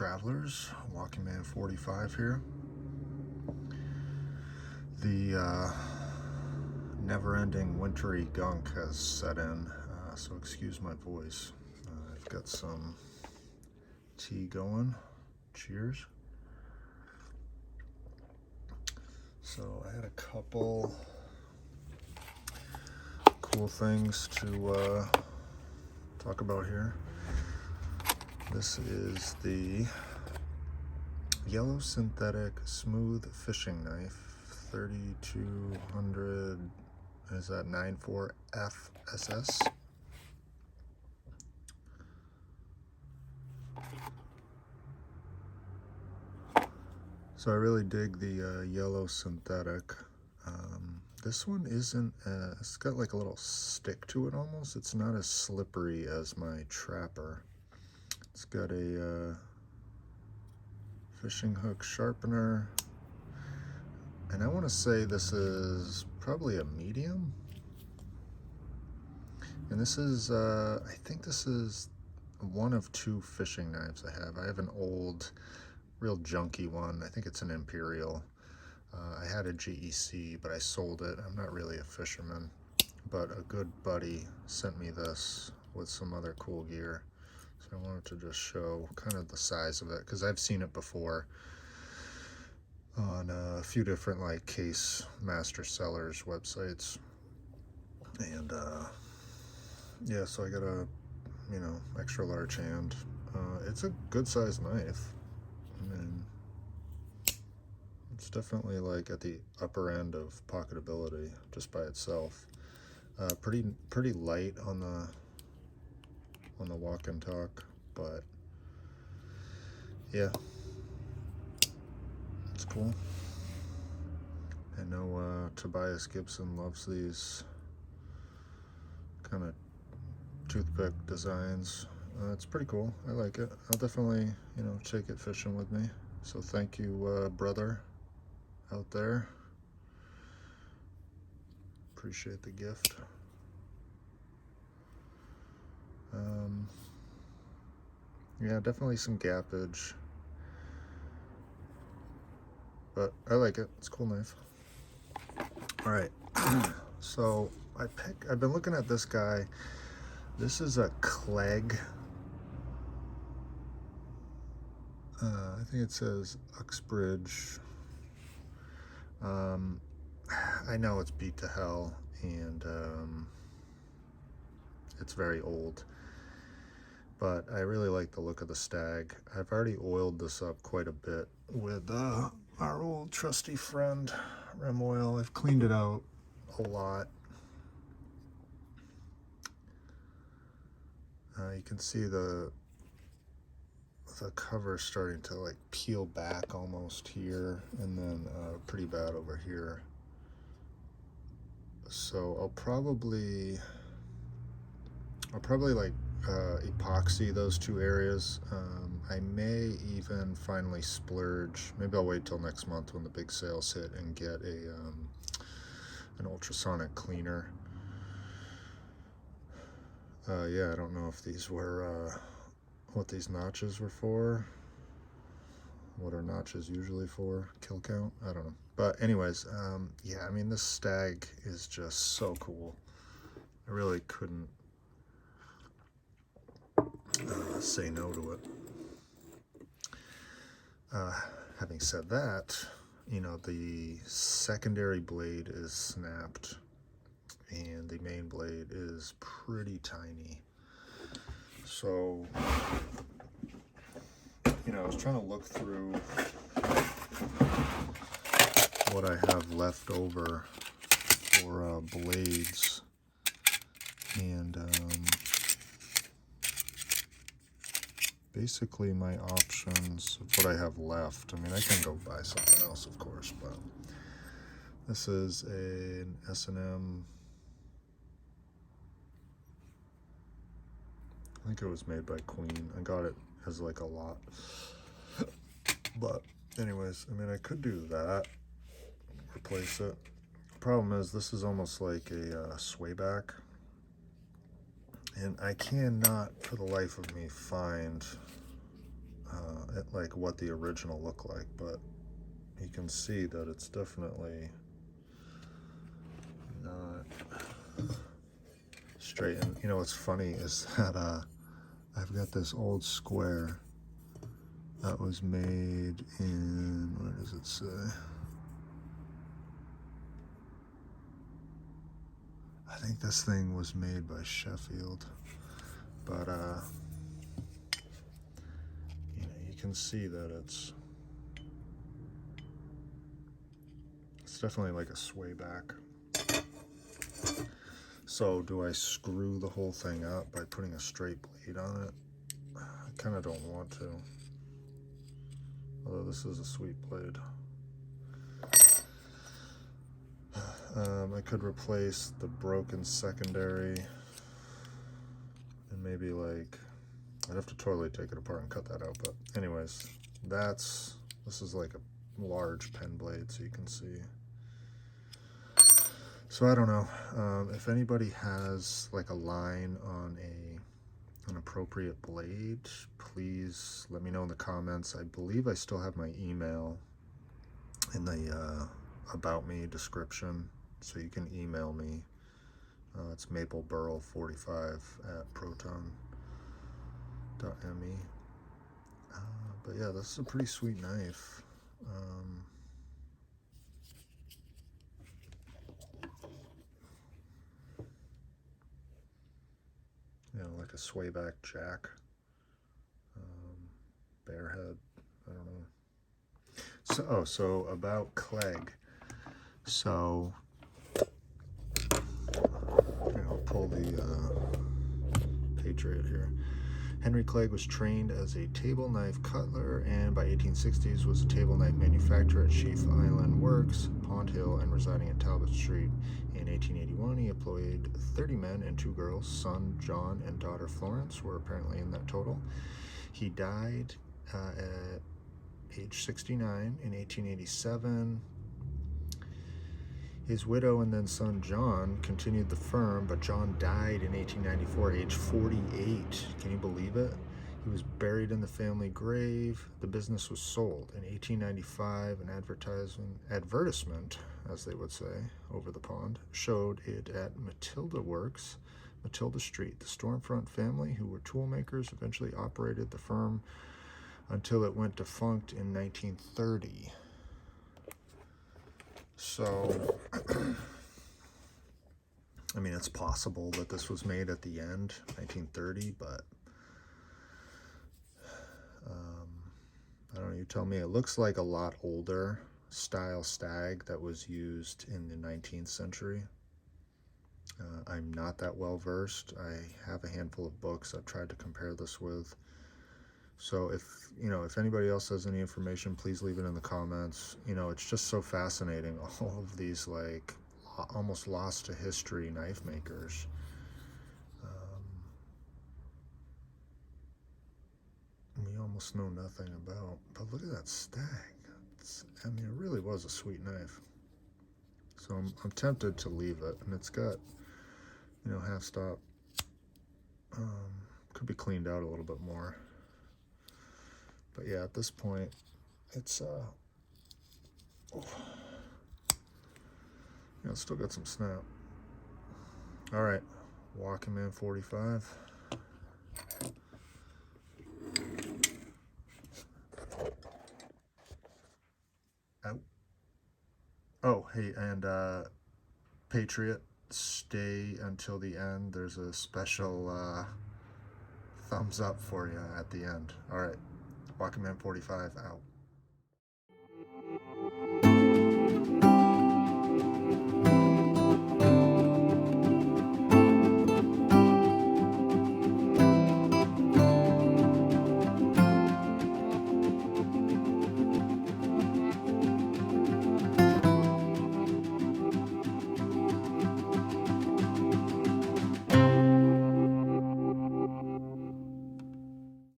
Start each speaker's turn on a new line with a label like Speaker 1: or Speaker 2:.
Speaker 1: travelers. Walking Man 45 here. The never-ending wintry gunk has set in, so excuse my voice. I've got some tea going. Cheers. So I had a couple cool things to talk about here. This is the yellow synthetic smooth fishing knife, 3200, is that 94 FSS? So I really dig the yellow synthetic. This one isn't, it's got like a little stick to it almost. It's not as slippery as my Trapper. It's got a fishing hook sharpener. And I want to say this is probably a medium. And this is, I think this is one of two fishing knives I have. I have an old, real junky one. I think it's an Imperial. I had a GEC, but I sold it. I'm not really a fisherman, but a good buddy sent me this with some other cool gear. So I wanted to just show kind of the size of it, because I've seen it before on a few different like case master sellers websites. And yeah, so I got a, extra large hand. It's a good sized knife. I mean, it's definitely like at the upper end of pocketability just by itself. Pretty light on the walk and talk, but yeah, it's cool. I know Tobias Gibson loves these kind of toothpick designs. It's pretty cool. I like it. I'll definitely, take it fishing with me. So thank you, brother out there. Appreciate the gift. Yeah, definitely some gappage, but I like it. It's a cool knife. All right, so I've been looking at this guy. This is a Clegg. I think it says Uxbridge. I know it's beat to hell, and it's very old, but I really like the look of the stag. I've already oiled this up quite a bit with our old trusty friend Rem Oil. I've cleaned it out a lot. You can see the cover starting to like peel back almost here, and then pretty bad over here. So I'll probably like epoxy those two areas. I may even finally splurge. Maybe I'll wait till next month when the big sales hit and get an ultrasonic cleaner. Yeah, I don't know if these were what these notches were for. What are notches usually for? Kill count? I don't know. But anyways, yeah, I mean, this stag is just so cool. I really couldn't say no to it. Having said that, the secondary blade is snapped and the main blade is pretty tiny. So, I was trying to look through what I have left over for blades, and basically my options of what I have left. I mean, I can go buy something else, of course, but this is an S&M. I think it was made by Queen. I got it as like a lot. But anyways, I mean, I could do that, replace it. Problem is, this is almost like a swayback, and I cannot for the life of me find like what the original looked like, but you can see that it's definitely not straight. And you know what's funny is that I've got this old square that was made in, where does it say? I think this thing was made by Sheffield, but you know, you can see that it's definitely like a sway back. So do I screw the whole thing up by putting a straight blade on it? I kind of don't want to, although this is a sweet blade. I could replace the broken secondary and maybe like, I'd have to totally take it apart and cut that out, but anyways, this is like a large pen blade, so you can see. So I don't know, if anybody has like a line on an appropriate blade, please let me know in the comments. I believe I still have my email in the about me description, so you can email me. It's mapleburl45@proton.me. But yeah, this is a pretty sweet knife. You know, like a swayback jack, bearhead, I don't know. So about Clegg. So I'll pull the Patriot here. Henry Clegg was trained as a table knife cutler and by 1860s was a table knife manufacturer at Sheaf Island Works, Pond Hill, and residing in Talbot Street. In 1881, he employed 30 men and 2 girls. Son John and daughter Florence were apparently in that total. He died at age 69 in 1887. His widow and then son John continued the firm, but John died in 1894, age 48. Can you believe it? He was buried in the family grave. The business was sold. In 1895, an advertisement, as they would say, over the pond, showed it at Matilda Works, Matilda Street. The Stormfront family, who were tool makers, eventually operated the firm until it went defunct in 1930. So, I mean, it's possible that this was made at the end, 1930, but I don't know, you tell me. It looks like a lot older style stag that was used in the 19th century. I'm not that well versed. I have a handful of books I've tried to compare this with. So if anybody else has any information, please leave it in the comments. You know, it's just so fascinating, all of these like almost lost to history knife makers. We almost know nothing about, but look at that stag. I mean, it really was a sweet knife. So I'm tempted to leave it, and it's got, you know, half stop. Could be cleaned out a little bit more. But yeah, at this point, it's you know, still got some snap. All right, Walking Man 45. Out. Oh, hey, and Patriot, stay until the end. There's a special thumbs up for you at the end. All right, Walking Man 45 out.